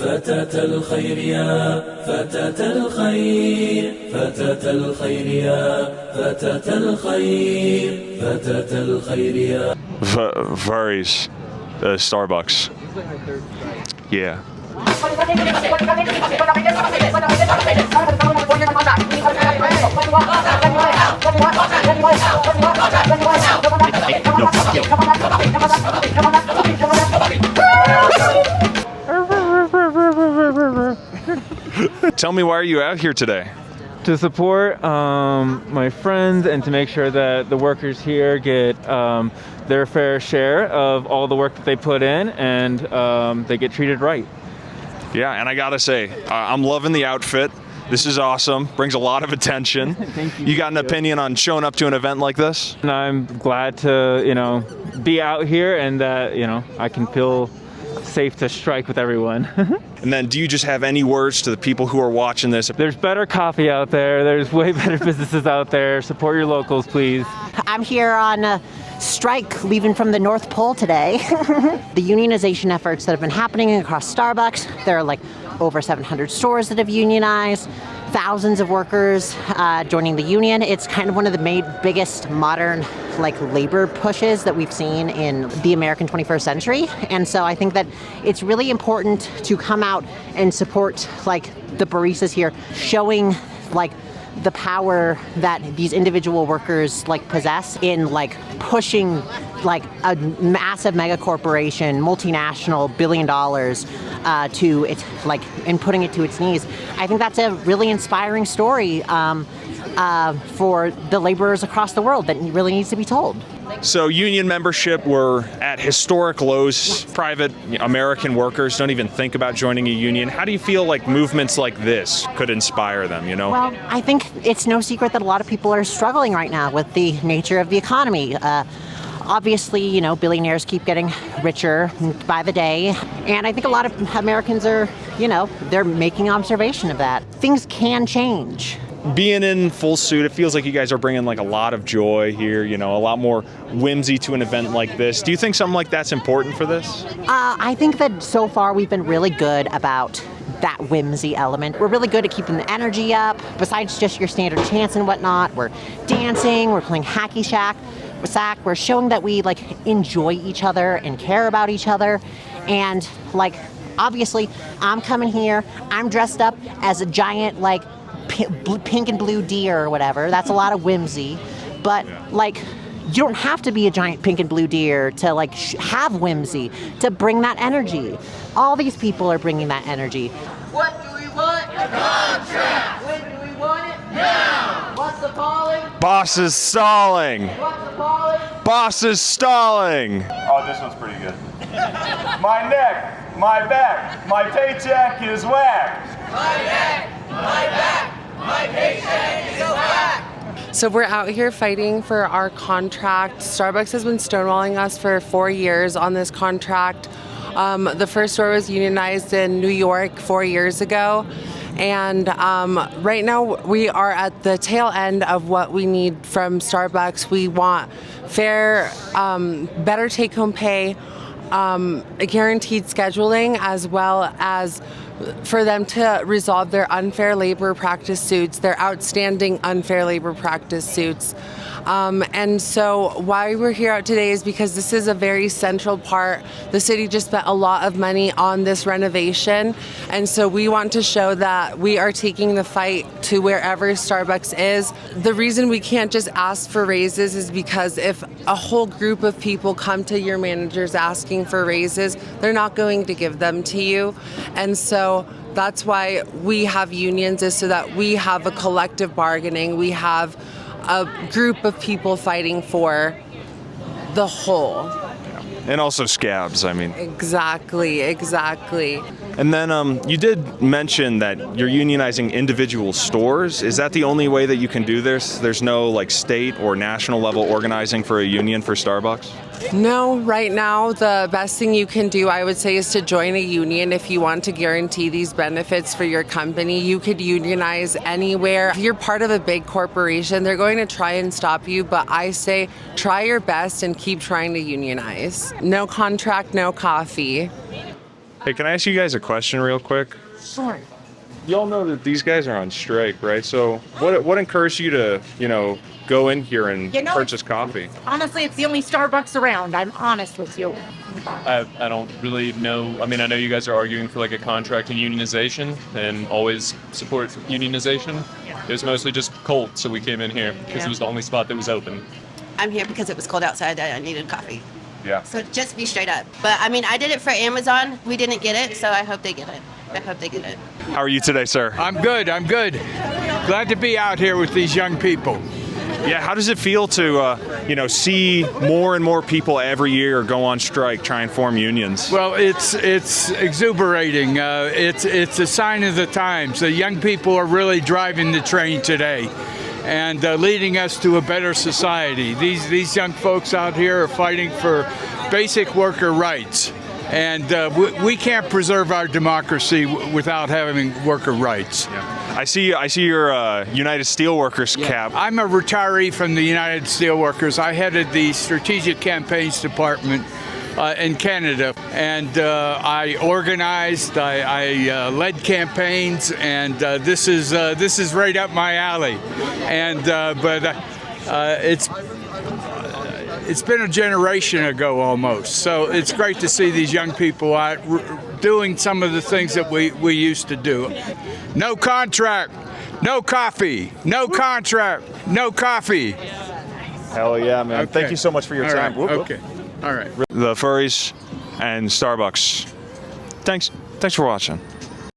فتاة الخير يا فتاة الخير فتاة الخير يا فتاة الخير فتاة الخير يا Furries, Starbucks. Yeah. Tell me, why are you out here today? To support my friends and to make sure that the workers here get their fair share of all the work that they put in, and they get treated right. Yeah, and I gotta say, I'm loving the outfit. This is awesome. Brings a lot of attention. Thank you. You got an opinion on showing up to an event like this? And I'm glad to, be out here, and that, I can feel safe to strike with everyone. And then do you just have any words to the people who are watching this? There's better coffee out there. There's way better businesses out there. Support your locals, please. I'm here on a strike leaving from the North Pole today. The unionization efforts that have been happening across Starbucks, there are like over 700 stores that have unionized, thousands of workers joining the union. It's kind of one of the biggest modern labor pushes that we've seen in the American 21st century. And so I think that it's really important to come out and support the baristas here, showing the power that these individual workers possess in pushing a massive mega corporation, multinational, $1 billion to its and putting it to its knees. I think that's a really inspiring story for the laborers across the world that really needs to be told. So union membership, we're at historic lows. Private American workers don't even think about joining a union. How do you feel like movements like this could inspire them, Well, I think it's no secret that a lot of people are struggling right now with the nature of the economy. Obviously, billionaires keep getting richer by the day. And I think a lot of Americans are, they're making observation of that. Things can change. Being in full suit, it feels like you guys are bringing a lot of joy here, a lot more whimsy to an event like this. Do you think something like that's important for this? I think that so far we've been really good about that whimsy element. We're really good at keeping the energy up. Besides just your standard chants and whatnot, we're dancing, we're playing hacky sack, we're showing that we enjoy each other and care about each other. And obviously I'm coming here, I'm dressed up as a giant pink and blue deer or whatever. That's a lot of whimsy. But you don't have to be a giant pink and blue deer to have whimsy, to bring that energy. All these people are bringing that energy. What do we want? A contract. When do we want it? Now. What's the calling? Boss is stalling. What's the calling? Boss is stalling. Oh, this one's pretty good. My neck, my back, my paycheck is whack. My neck, my back, my paycheck is whack. So we're out here fighting for our contract. Starbucks has been stonewalling us for 4 years on this contract. The first store was unionized in New York 4 years ago. And right now we are at the tail end of what we need from Starbucks. We want fair, better take-home pay, guaranteed scheduling, as well as for them to resolve their unfair labor practice suits, their outstanding unfair labor practice suits. And so why we're here out today is because this is a very central part. The city just spent a lot of money on this renovation. And so we want to show that we are taking the fight to wherever Starbucks is. The reason we can't just ask for raises is because if a whole group of people come to your managers asking for raises, they're not going to give them to you. And so that's why we have unions, is so that we have a collective bargaining. We have a group of people fighting for the whole. And also scabs, I mean. Exactly. And then you did mention that you're unionizing individual stores. Is that the only way that you can do this? There's no state or national level organizing for a union for Starbucks? No, right now the best thing you can do, I would say, is to join a union if you want to guarantee these benefits for your company. You could unionize anywhere. If you're part of a big corporation, they're going to try and stop you, but I say try your best and keep trying to unionize. No contract, no coffee. Hey, can I ask you guys a question real quick? Sure. Y'all know that these guys are on strike, right? So what encouraged you to, go in here and purchase coffee? Honestly, it's the only Starbucks around. I'm honest with you. I don't really know. I mean, I know you guys are arguing for like a contract and unionization and always support unionization. It was mostly just cold, so we came in here because it was the only spot that was open. I'm here because it was cold outside and I needed coffee. Yeah. So just be straight up. But I mean, I did it for Amazon. We didn't get it, so I hope they get it. I hope they get it. How are you today, sir? I'm good. Glad to be out here with these young people. Yeah, how does it feel to, see more and more people every year go on strike, try and form unions? Well, it's exuberating. It's a sign of the times. The young people are really driving the train today and leading us to a better society. These young folks out here are fighting for basic worker rights. And we can't preserve our democracy without having worker rights. Yeah. I see your United Steelworkers cap. I'm a retiree from the United Steelworkers. I headed the Strategic Campaigns Department in Canada, and I organized, I led campaigns, and this is right up my alley. And it's been a generation ago almost, so it's great to see these young people out doing some of the things that we used to do. No contract, no coffee. No contract, no coffee. Hell yeah, man. Okay. Thank you so much for your All time. right. Okay. All right. The Furries and Starbucks. Thanks for watching.